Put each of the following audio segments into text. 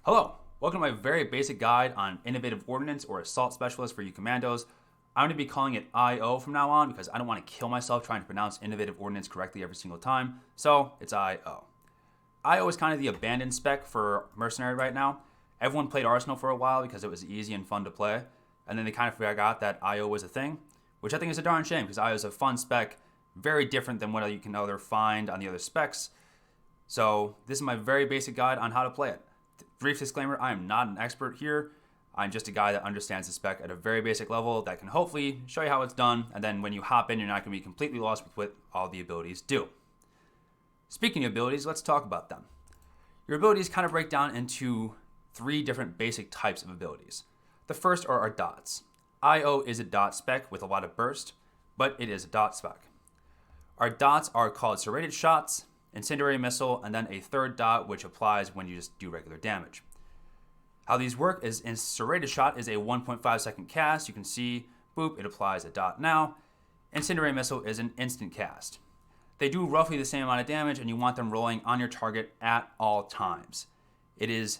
Hello, welcome to my very basic guide on Innovative Ordnance or Assault Specialist for you Commandos. I'm going to be calling it IO from now on because I don't want to kill myself trying to pronounce Innovative Ordnance correctly every single time, so it's IO. IO is kind of the abandoned spec for Mercenary right now. Everyone played Arsenal for a while because it was easy and fun to play, and then they kind of forgot that IO was a thing, which I think is a darn shame because IO is a fun spec, very different than what you can find on the other specs. So this is my very basic guide on how to play it. Brief disclaimer, I am not an expert here. I'm just a guy that understands the spec at a very basic level that can hopefully show you how it's done, and then when you hop in, you're not going to be completely lost with what all the abilities do. Speaking of abilities, let's talk about them. Your abilities kind of break down into three different basic types of abilities. The first are our dots. IO is a dot spec with a lot of burst, but it is a dot spec. Our dots are called serrated shots, incendiary missile, and then a third dot which applies when you just do regular damage. How these work is in serrated shot is a 1.5 second cast. You can see, boop, it applies a dot now. Incendiary missile is an instant cast. They do roughly the same amount of damage and you want them rolling on your target at all times. It is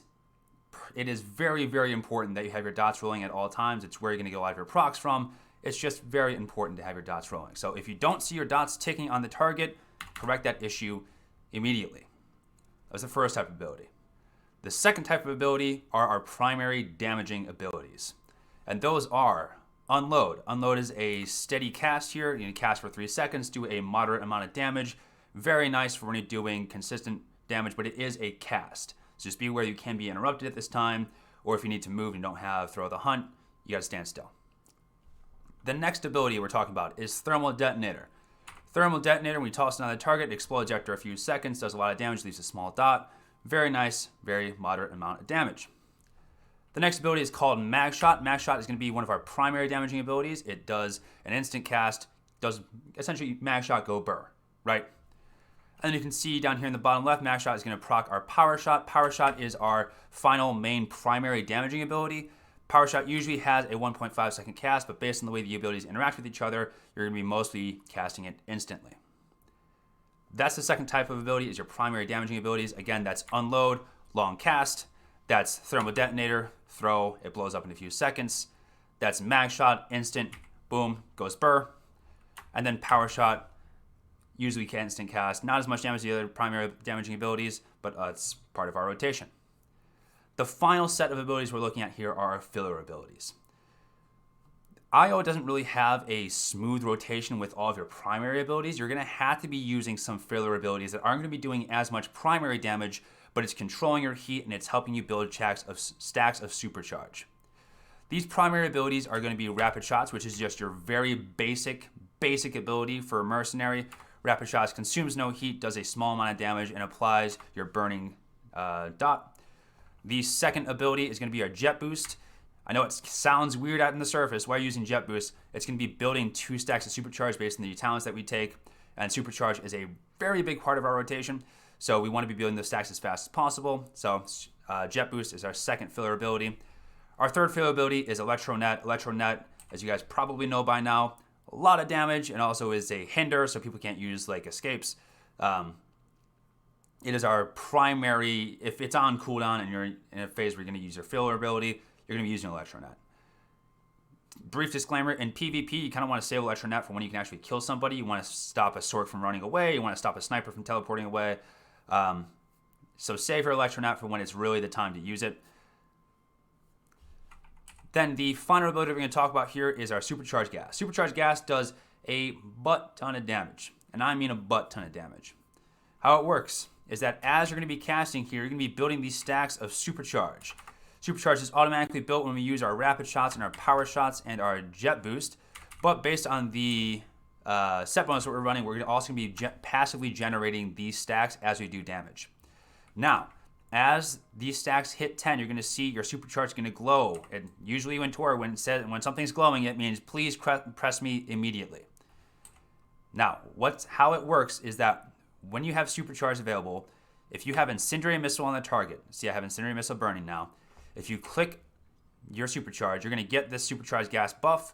very, very important that you have your dots rolling at all times. It's where you're going to get a lot of your procs from. It's just very important to have your dots rolling. So if you don't see your dots ticking on the target, correct that issue immediately. That's the first type of ability. The second type of ability are our primary damaging abilities. And those are Unload. Unload is a steady cast here. You can cast for 3 seconds, do a moderate amount of damage. Very nice for when you're doing consistent damage, but it is a cast. So just be aware you can be interrupted at this time, or if you need to move and don't have Throw the Hunt, you gotta stand still. The next ability we're talking about is Thermal Detonator. Thermal Detonator, when you toss it on the target, it explodes after a few seconds, does a lot of damage, leaves a small dot. Very nice, very moderate amount of damage. The next ability is called Mag Shot. Mag Shot is going to be one of our primary damaging abilities. It does an instant cast, does essentially Mag Shot go burr, right? And then you can see down here in the bottom left, Mag Shot is going to proc our Powershot. Powershot is our final main primary damaging ability. Powershot usually has a 1.5 second cast, but based on the way the abilities interact with each other, you're going to be mostly casting it instantly. That's the second type of ability, is your primary damaging abilities. Again, that's Unload, long cast. That's Thermal Detonator, throw, it blows up in a few seconds. That's Mag Shot, instant, boom, goes burr. And then Powershot, usually instant cast. Not as much damage as the other primary damaging abilities, but it's part of our rotation. The final set of abilities we're looking at here are our filler abilities. IO doesn't really have a smooth rotation with all of your primary abilities. You're going to have to be using some filler abilities that aren't going to be doing as much primary damage, but it's controlling your heat and it's helping you build stacks of supercharge. These primary abilities are going to be Rapid Shots, which is just your very basic ability for Mercenary. Rapid Shots consumes no heat, does a small amount of damage, and applies your burning dot. The second ability is going to be our Jet Boost. I know it sounds weird out in the surface. Why are you using Jet Boost? It's going to be building 2 stacks of Supercharge based on the talents that we take. And Supercharge is a very big part of our rotation. So we want to be building those stacks as fast as possible. So Jet Boost is our second filler ability. Our third filler ability is Electronet. Electronet, as you guys probably know by now, a lot of damage and also is a hinder so people can't use like escapes. It is our primary, if it's on cooldown and you're in a phase where you're going to use your filler ability, you're going to be using Electronet. Brief disclaimer, in PvP, you kind of want to save Electronet for when you can actually kill somebody. You want to stop a Sorc from running away. You want to stop a sniper from teleporting away. So save your Electronet for when it's really the time to use it. Then the final ability we're going to talk about here is our Supercharged Gas. Supercharged Gas does a butt ton of damage, and I mean a butt ton of damage. How it works is that as you're going to be casting here, you're going to be building these stacks of Supercharge. Supercharge is automatically built when we use our Rapid Shots and our Power Shots and our Jet Boost, but based on the set bonus that we're running, we're also going to be passively generating these stacks as we do damage. Now, as these stacks hit 10, you're going to see your Supercharge going to glow. And usually when TOR, when something's glowing, it means please press me immediately. Now, how it works is that when you have Supercharge available, if you have Incendiary Missile on the target, see I have Incendiary Missile burning now, if you click your Supercharge, you're going to get this Supercharged Gas buff,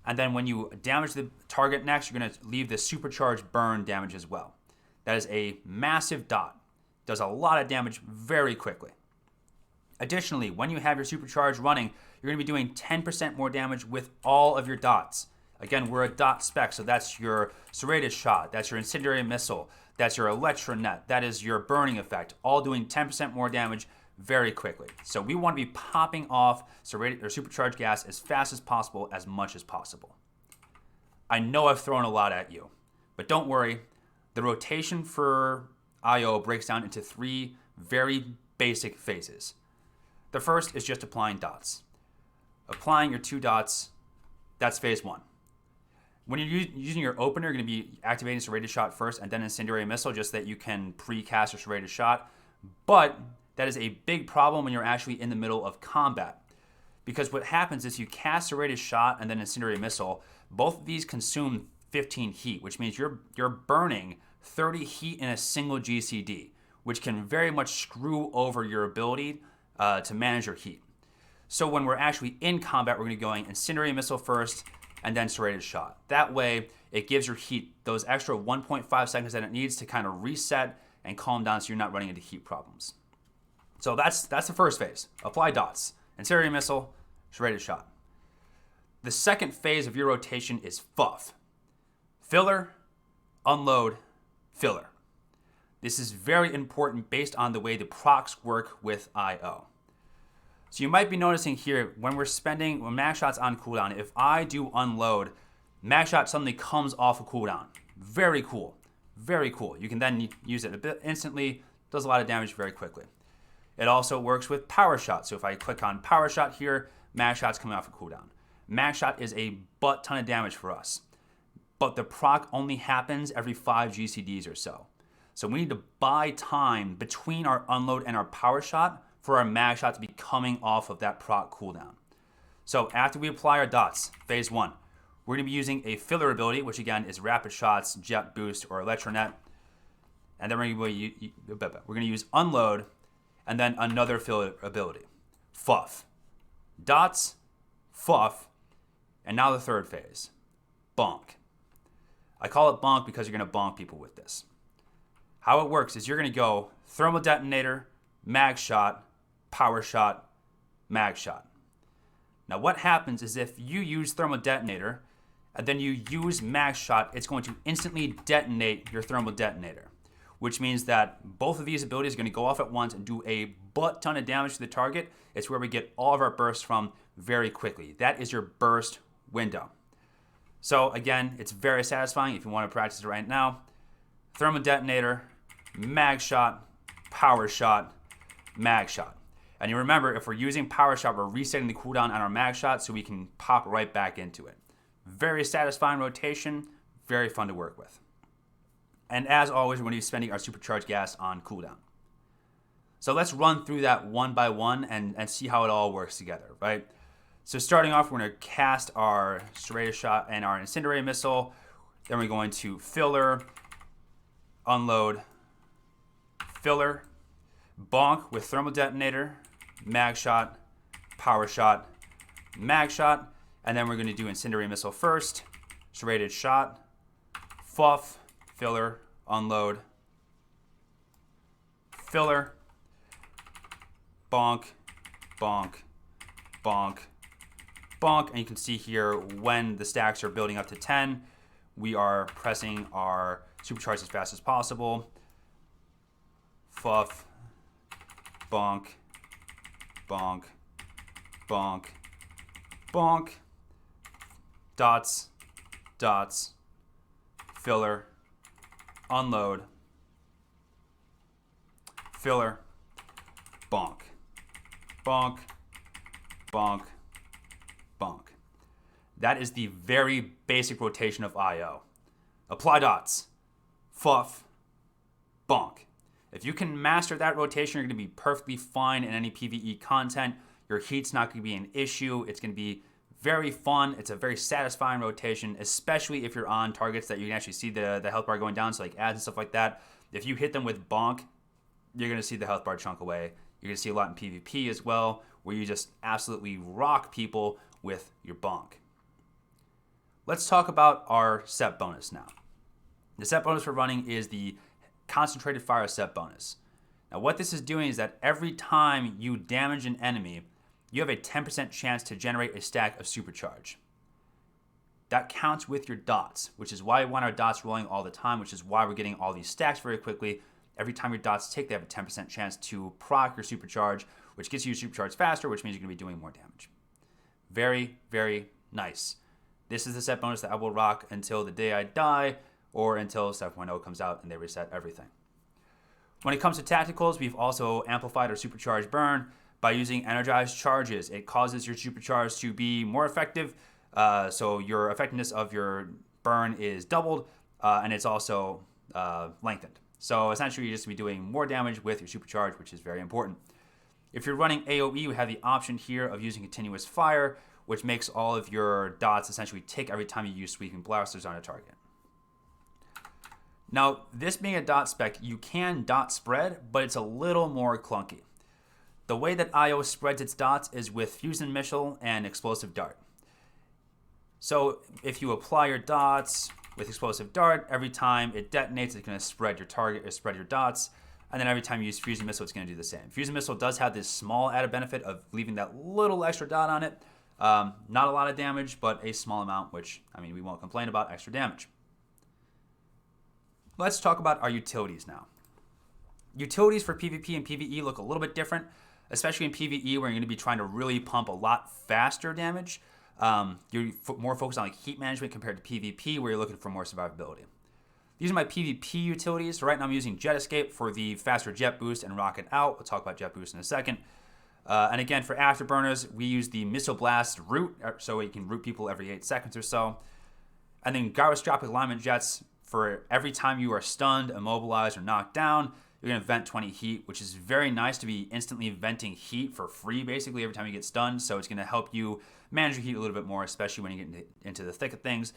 and then when you damage the target next, you're going to leave the Supercharged burn damage as well. That is a massive dot. Does a lot of damage very quickly. Additionally, when you have your supercharge running, you're going to be doing 10% more damage with all of your dots. Again, we're a dot spec, so that's your serrated shot, that's your incendiary missile, that's your electronet, that is your burning effect, all doing 10% more damage very quickly. So we want to be popping off serrated or supercharged gas as fast as possible, as much as possible. I know I've thrown a lot at you, but don't worry. The rotation for IO breaks down into 3 very basic phases. The first is just applying dots. Applying your 2 dots, that's phase 1. When you're using your opener, you're going to be activating serrated shot first and then incendiary missile just so that you can pre-cast your serrated shot. But that is a big problem when you're actually in the middle of combat. Because what happens is you cast serrated shot and then incendiary missile. Both of these consume 15 heat, which means you're burning 30 heat in a single GCD, which can very much screw over your ability to manage your heat. So when we're actually in combat, we're going to be going incendiary missile first and then serrated shot. That way, it gives your heat those extra 1.5 seconds that it needs to kind of reset and calm down so you're not running into heat problems. So that's the first phase. Apply dots. Incendiary missile, serrated shot. The second phase of your rotation is FUF. Filler, unload, filler. This is very important based on the way the procs work with IO. So you might be noticing here when max shot's on cooldown, if I do unload, max shot suddenly comes off of cooldown. Very cool. Very cool. You can then use it a bit instantly, does a lot of damage very quickly. It also works with Powershot. So if I click on Powershot here, max shot's coming off of cooldown. Max shot is a butt ton of damage for us, but the proc only happens every 5 GCDs or so. So we need to buy time between our unload and our Powershot for our max shot to be coming off of that proc cooldown. So after we apply our dots, phase 1, we're going to be using a filler ability, which again is rapid shots, jet boost, or electronet. And then we're going to use unload and then another filler ability, FUF. Dots, FUF, and now the third phase, bonk. I call it bonk because you're going to bonk people with this. How it works is you're going to go thermal detonator, mag shot, power shot, mag shot. Now what happens is if you use thermal detonator and then you use mag shot, it's going to instantly detonate your thermal detonator, which means that both of these abilities are going to go off at once and do a butt ton of damage to the target. It's where we get all of our bursts from very quickly. That is your burst window. So again, it's very satisfying if you want to practice it right now. Thermal detonator, mag shot, power shot, mag shot. And you remember, if we're using power shot, we're resetting the cooldown on our mag shot so we can pop right back into it. Very satisfying rotation, very fun to work with. And as always, we're going to be spending our supercharged gas on cooldown. So let's run through that one by one and see how it all works together, right? So starting off, we're going to cast our serrated shot and our incendiary missile. Then we're going to filler, unload, filler, bonk with thermal detonator, mag shot, power shot, mag shot, and then we're going to do incendiary missile first, serrated shot, FUF, filler, unload, filler, bonk, bonk, bonk, bonk. And you can see here when the stacks are building up to 10, we are pressing our supercharge as fast as possible. FUF, bonk, bonk, bonk, bonk, dots, dots, filler, unload, filler, bonk, bonk, bonk, bonk. That is the very basic rotation of IO. Apply dots, FUF, bonk. If you can master that rotation, you're going to be perfectly fine in any PvE content. Your heat's not going to be an issue. It's going to be very fun. It's a very satisfying rotation, especially if you're on targets that you can actually see the health bar going down, so like ads and stuff like that. If you hit them with bonk, you're going to see the health bar chunk away. You're going to see a lot in PvP as well, where you just absolutely rock people with your bonk. Let's talk about our set bonus now. The set bonus we're running is the Concentrated Fire set bonus. Now what this is doing is that every time you damage an enemy, you have a 10% chance to generate a stack of supercharge. That counts with your dots, which is why we want our dots rolling all the time, which is why we're getting all these stacks very quickly. Every time your dots tick, they have a 10% chance to proc your supercharge, which gets you supercharged faster, which means you're going to be doing more damage. Very, very nice. This is the set bonus that I will rock until the day I die, or until 7.0 comes out and they reset everything. When it comes to tacticals, we've also amplified our supercharged burn by using energized charges. It causes your supercharge to be more effective, so your effectiveness of your burn is doubled, and it's also lengthened. So essentially, you're just going to be doing more damage with your supercharge, which is very important. If you're running AoE, you have the option here of using continuous fire, which makes all of your dots essentially tick every time you use sweeping blasters on a target. Now, this being a dot spec, you can dot spread, but it's a little more clunky. The way that IO spreads its dots is with Fusion Missile and Explosive Dart. So if you apply your dots with Explosive Dart, every time it detonates, it's going to spread your target or spread your dots. And then every time you use Fusion Missile, it's going to do the same. Fusion Missile does have this small added benefit of leaving that little extra dot on it. Not a lot of damage, but a small amount, which, I mean, we won't complain about extra damage. Let's talk about our utilities now. Utilities for PvP and PvE look a little bit different, especially in PvE where you're going to be trying to really pump a lot faster damage. You're more focused on like heat management compared to PvP where you're looking for more survivability. These are my PvP utilities. So right now I'm using Jet Escape for the faster jet boost and rocket out. We'll talk about jet boost in a second. And again, for afterburners, we use the Missile Blast route, so you can root people every 8 seconds or so. And then gyroscopic alignment jets, for every time you are stunned, immobilized, or knocked down, you're going to vent 20 heat, which is very nice to be instantly venting heat for free, basically, every time you get stunned. So it's going to help you manage your heat a little bit more, especially when you get into the thick of things.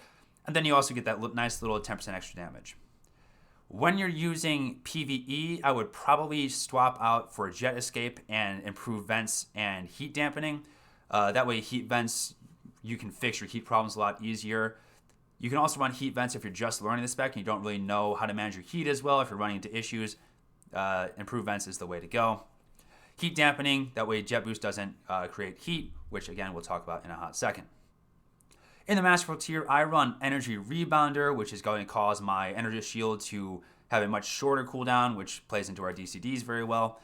And then you also get that nice little 10% extra damage. When you're using PvE, I would probably swap out for Jet Escape and improve vents and heat dampening. That way, heat vents, you can fix your heat problems a lot easier. You can also run heat vents if you're just learning the spec and you don't really know how to manage your heat as well. If you're running into issues, improve vents is the way to go. Heat dampening, that way jet boost doesn't create heat, which again we'll talk about in a hot second. In the Masterful tier, I run Energy Rebounder, which is going to cause my energy shield to have a much shorter cooldown, which plays into our DCDs very well.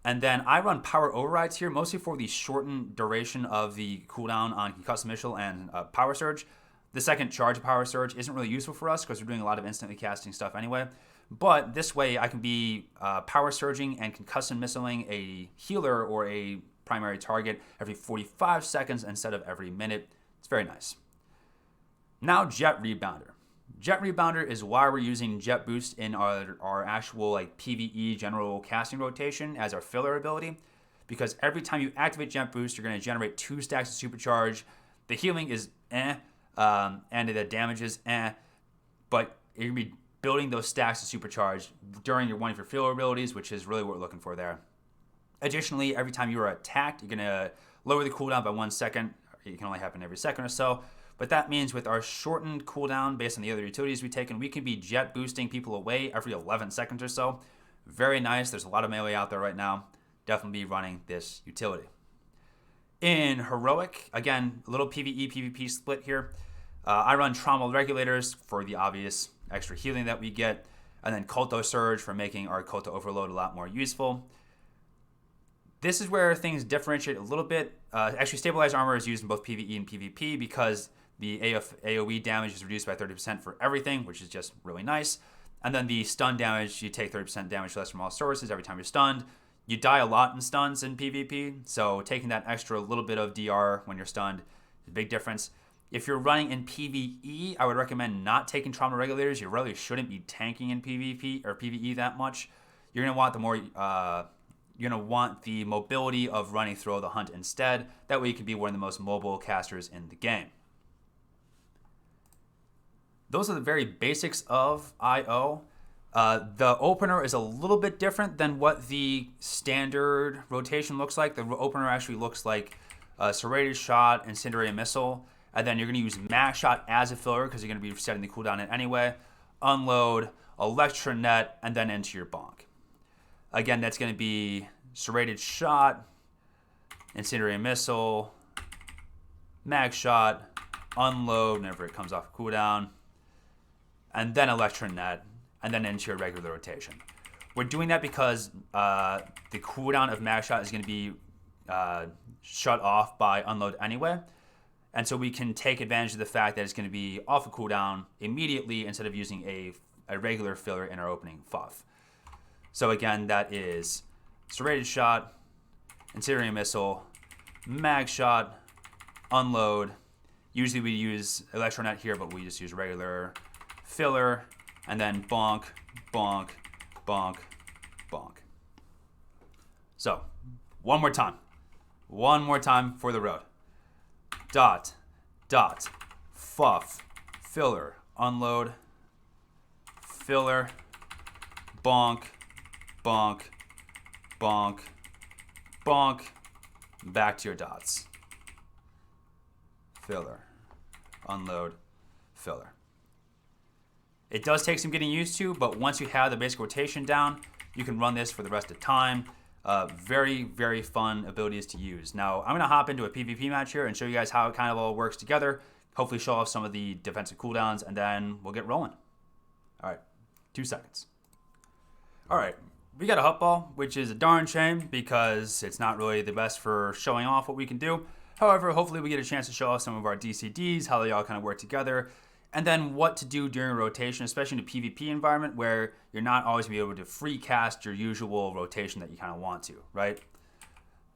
And then I run Power Overrides here, mostly for the shortened duration of the cooldown on Concussive Missile and Power Surge. The second charge of Power Surge isn't really useful for us because we're doing a lot of instantly casting stuff anyway. But this way I can be Power Surging and Concussive Missiling a healer or a primary target every 45 seconds instead of every minute. It's very nice. Now Jet Rebounder. Jet Rebounder is why we're using Jet Boost in our actual like PvE general casting rotation as our filler ability. Because every time you activate Jet Boost, you're going to generate 2 stacks of Supercharge. The healing is and the damage is but you're going to be building those stacks of Supercharge during one of your filler abilities, which is really what we're looking for there. Additionally, every time you are attacked, you're going to lower the cooldown by 1 second. It can only happen every second or so. But that means with our shortened cooldown based on the other utilities we've taken, we can be jet boosting people away every 11 seconds or so. Very nice. There's a lot of melee out there right now. Definitely be running this utility. In Heroic, again, a little PvE, PvP split here. I run Trauma Regulators for the obvious extra healing that we get. And then Culto Surge for making our Culto Overload a lot more useful. This is where things differentiate a little bit. Actually, Stabilized Armor is used in both PvE and PvP because the AoE damage is reduced by 30% for everything, which is just really nice. And then the stun damage, you take 30% damage less from all sources every time you're stunned. You die a lot in stuns in PvP, so taking that extra little bit of DR when you're stunned is a big difference. If you're running in PvE, I would recommend not taking Trauma Regulators. You really shouldn't be tanking in PvP or PvE that much. You're gonna want you're going to want the mobility of running Throw the Hunt instead. That way you can be one of the most mobile casters in the game. Those are the very basics of IO. The opener is a little bit different than what the standard rotation looks like. The opener actually looks like Serrated Shot, Incendiary Missile, and then you're going to use Max Shot as a filler because you're going to be setting the cooldown in anyway. Unload, Electronet, and then into your bonk. Again, that's going to be serrated shot, incendiary missile, mag shot, unload whenever it comes off cooldown, and then electronet, and then into your regular rotation. We're doing that because the cooldown of mag shot is going to be shut off by unload anyway. And so we can take advantage of the fact that it's going to be off a cooldown immediately instead of using a regular filler in our opening FUF. So again, that is serrated shot, incendiary missile, mag shot, unload. Usually we use electronet here, but we just use regular filler, and then bonk, bonk, bonk, bonk. So, one more time for the road. Dot, dot, FUF, filler, unload, filler, bonk, bonk, bonk, bonk, back to your dots. Filler, unload, filler. It does take some getting used to, but once you have the basic rotation down, you can run this for the rest of the time. Very, very fun abilities to use. Now, I'm going to hop into a PvP match here and show you guys how it kind of all works together. Hopefully show off some of the defensive cooldowns, and then we'll get rolling. All right, 2 seconds. All right, we got a hut ball, which is a darn shame because it's not really the best for showing off what we can do. However, hopefully we get a chance to show off some of our DCDs, how they all kind of work together, and then what to do during a rotation, especially in a PvP environment where you're not always going to be able to free cast your usual rotation that you kind of want to, right?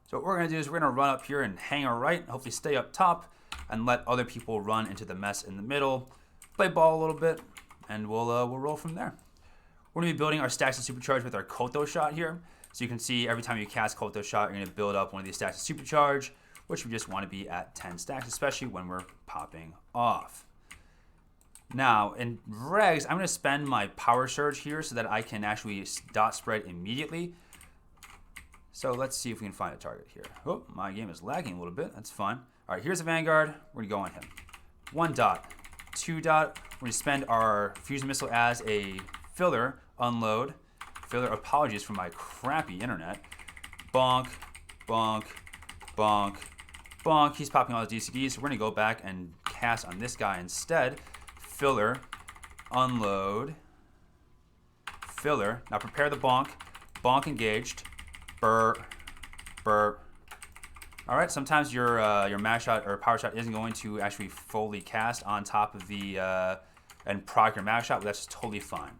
So what we're going to do is we're going to run up here and hang our right, hopefully stay up top, and let other people run into the mess in the middle, play ball a little bit, and we'll roll from there. We're going to be building our stacks of Supercharge with our Koto shot here. So you can see every time you cast Koto shot, you're going to build up one of these stacks of Supercharge, which we just want to be at 10 stacks, especially when we're popping off. Now, in regs, I'm going to spend my power surge here so that I can actually dot spread immediately. So let's see if we can find a target here. Oh, my game is lagging a little bit. That's fine. All right, here's a Vanguard. We're going to go on him. 1 dot, 2 dot. We're going to spend our fusion missile as a filler, unload. Filler, apologies for my crappy internet. Bonk, bonk, bonk, bonk. He's popping all his DCDs, so we're going to go back and cast on this guy instead. Filler, unload, filler. Now prepare the bonk. Bonk engaged. Burp, burp. All right. Sometimes your mash shot or power shot isn't going to actually fully cast on top of the and proc your mash shot, but that's totally fine.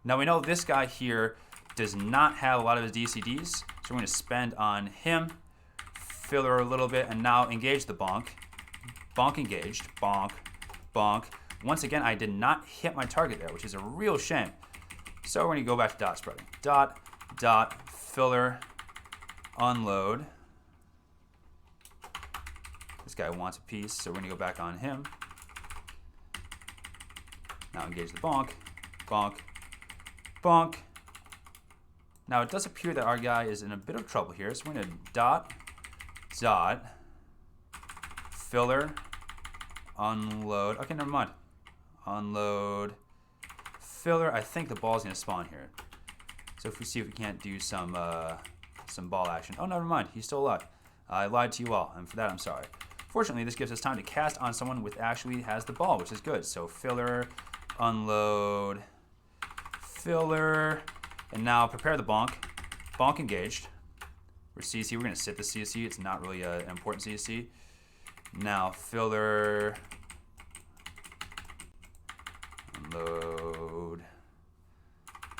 Now we know this guy here does not have a lot of his DCDs, so we're going to spend on him. Filler a little bit, and now engage the bonk. Bonk engaged. Bonk, bonk. Once again, I did not hit my target there, which is a real shame. So we're going to go back to dot spreading. Dot, dot, filler, unload. This guy wants a piece, so we're going to go back on him. Now engage the bonk. Bonk, bonk. Now it does appear that our guy is in a bit of trouble here, so we're going to dot, dot, filler, unload. Okay, never mind. Unload, filler. I think the ball's gonna spawn here. So if we see if we can't do some ball action. Oh, never mind. He's still alive. I lied to you all, and for that I'm sorry. Fortunately, this gives us time to cast on someone with actually has the ball, which is good. So filler, unload, filler, and now prepare the bonk. Bonk engaged. We're CC. We're gonna sit the CC. It's not really an important CC. Now filler. Unload,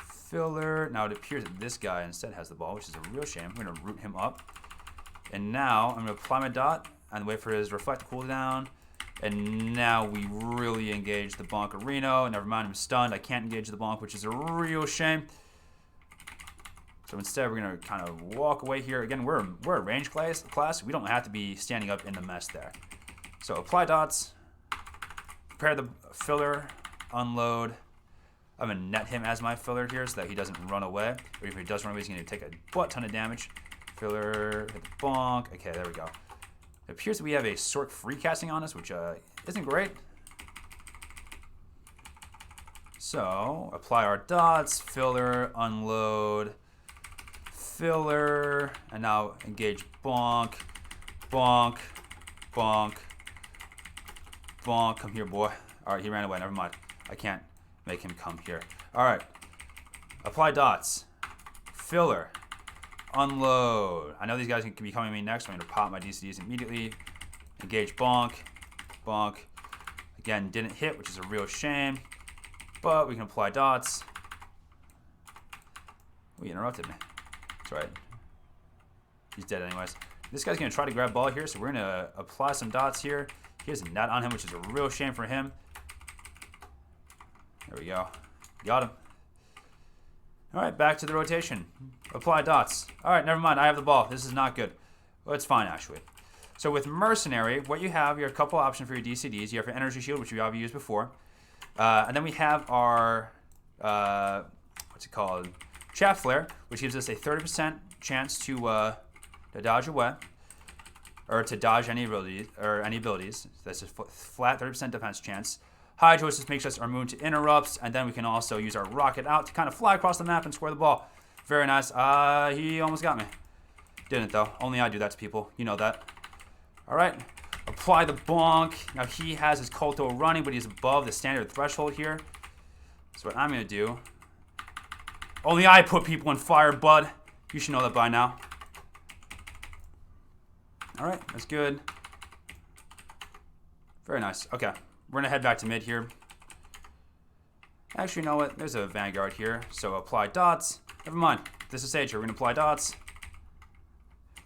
filler. Now it appears that this guy instead has the ball, which is a real shame. We're going to root him up. And now I'm going to apply my dot and wait for his reflect cooldown. And now we really engage the Bonkarino. Never mind, I'm stunned. I can't engage the Bonk, which is a real shame. So instead, we're going to kind of walk away here. Again, we're a range class. We don't have to be standing up in the mess there. So apply dots. Prepare the filler. Unload. I'm going to net him as my filler here so that he doesn't run away. Or if he does run away, he's going to take a butt ton of damage. Filler, hit the bonk. Okay, there we go. It appears that we have a Sork free casting on us, which isn't great. So, apply our dots, filler, unload, filler, and now engage bonk, bonk, bonk, bonk. Come here, boy. All right, he ran away. Never mind. I can't make him come here. All right. Apply dots. Filler. Unload. I know these guys can be coming at me next, so I'm going to pop my DCDs immediately. Engage bonk, bonk. Again, didn't hit, which is a real shame. But we can apply dots. We interrupted me. That's right. He's dead anyways. This guy's going to try to grab ball here, so we're going to apply some dots here. He has a net on him, which is a real shame for him. There we go. Got him. All right, back to the rotation. Apply dots. All right, never mind. I have the ball. This is not good. Well, it's fine, actually. So with Mercenary, what you have a couple options for your DCDs. You have your Energy Shield, which we have used before. And then we have our, what's it called? Chaff Flare, which gives us a 30% chance to dodge away. Or to dodge any abilities. That's a flat 30% defense chance. Hydros just makes us immune to interrupts, and then we can also use our rocket out to kind of fly across the map and score the ball. Very nice. He almost got me. Didn't though. Only I do that to people. You know that. All right. Apply the bonk. Now he has his Kolto running, but he's above the standard threshold here. So what I'm gonna do. Only I put people in fire, bud. You should know that by now. All right. That's good. Very nice. Okay. We're going to head back to mid here. Actually, you know what? There's a Vanguard here. So apply dots. Never mind. This is Sage here. We're going to apply dots.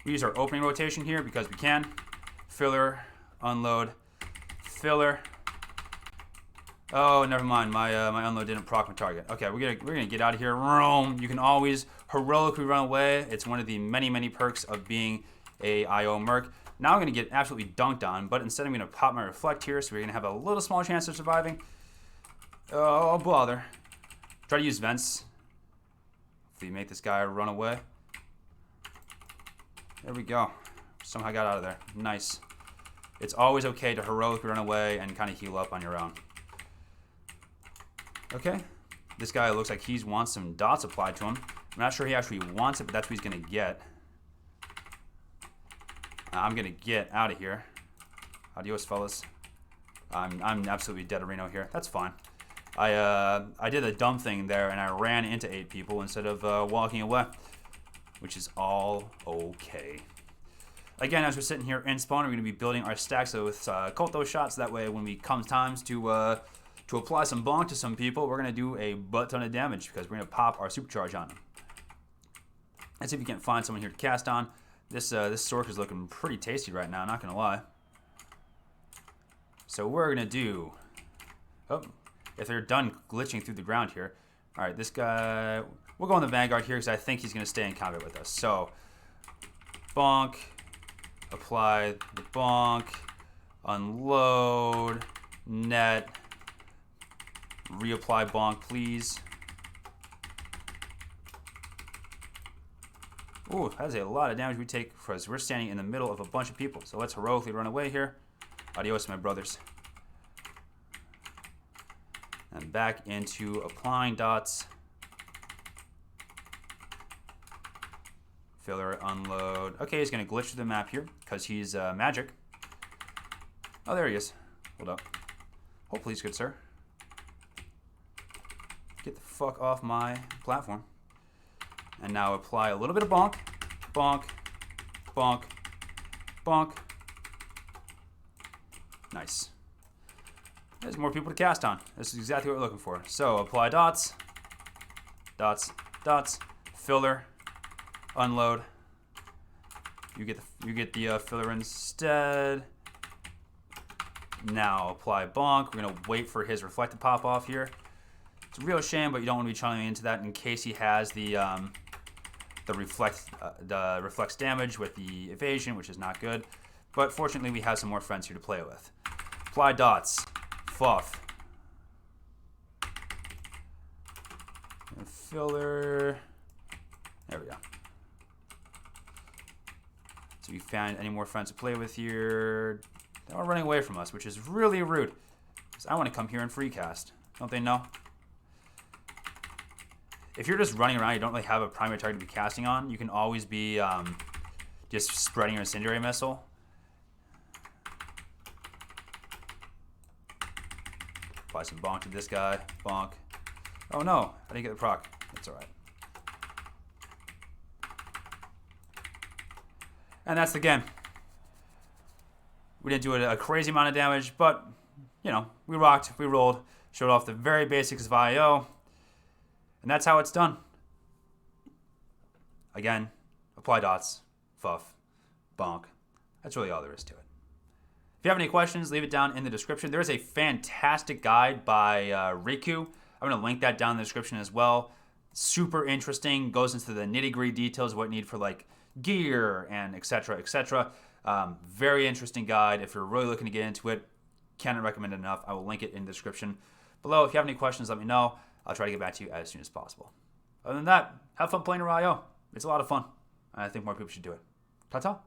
We use our opening rotation here because we can. Filler. Unload. Filler. Oh, never mind. My unload didn't proc my target. Okay, we're gonna get out of here. You can always heroically run away. It's one of the many perks of being a IO merc. Now I'm going to get absolutely dunked on, but instead I'm going to pop my reflect here, so we're going to have a little small chance of surviving. Oh, bother. Try to use vents. Hopefully make this guy run away. There we go. Somehow got out of there. Nice. It's always okay to heroically run away and kind of heal up on your own. Okay. This guy looks like he wants some dots applied to him. I'm not sure he actually wants it, but that's what he's going to get. I'm gonna get out of here. Adios, fellas. I'm absolutely dead Reno here. That's fine. I did a dumb thing there and I ran into 8 people instead of walking away, which is all okay. Again, as we're sitting here in spawn, we're gonna be building our stacks with Kolto shots. That way, when we come times to apply some bonk to some people, we're gonna do a butt ton of damage because we're gonna pop our supercharge on them. Let's see if we can find someone here to cast on. This Sork is looking pretty tasty right now, not gonna lie. So we're gonna do. Oh, if they're done glitching through the ground here. All right, this guy. We'll go on the Vanguard here because I think he's gonna stay in combat with us. So, bonk, apply the bonk, unload, net, reapply bonk, please. Ooh, that's a lot of damage we take because we're standing in the middle of a bunch of people. So let's heroically run away here. Adios, my brothers. And back into applying dots. Filler, unload. Okay, he's going to glitch through the map here because he's magic. Oh, there he is. Hold up. Hopefully he's good, sir. Get the fuck off my platform. And now apply a little bit of bonk, bonk, bonk, bonk. Nice. There's more people to cast on. This is exactly what we're looking for. So apply dots, dots, dots, filler, unload. You get the filler instead. Now apply bonk. We're gonna wait for his reflect to pop off here. It's a real shame, but you don't want to be channeling into that in case he has the reflex damage with the evasion, which is not good. But fortunately, we have some more friends here to play with. Apply dots, fluff, and filler. There we go. So we found any more friends to play with here. They're all running away from us, which is really rude. Because I want to come here and free cast. Don't they know? if you're just running around, you don't really have a primary target to be casting on, you can always be just spreading your incendiary missile. Apply some bonk to this guy. Bonk. Oh no, I didn't get the proc. That's alright. And that's the game. We didn't do a crazy amount of damage, but, you know, we rocked, we rolled, showed off the very basics of IO, and that's how it's done. Again, apply dots, fuff, bonk. That's really all there is to it. If you have any questions, leave it down in the description. There is a fantastic guide by Riku. I'm going to link that down in the description as well. Super interesting, goes into the nitty-gritty details of what you need for like gear and etc. etc. Very interesting guide. If you're really looking to get into it, cannot recommend it enough. I will link it in the description below. If you have any questions, let me know. I'll try to get back to you as soon as possible. Other than that, have fun playing IO. It's a lot of fun. I think more people should do it. Ta-ta.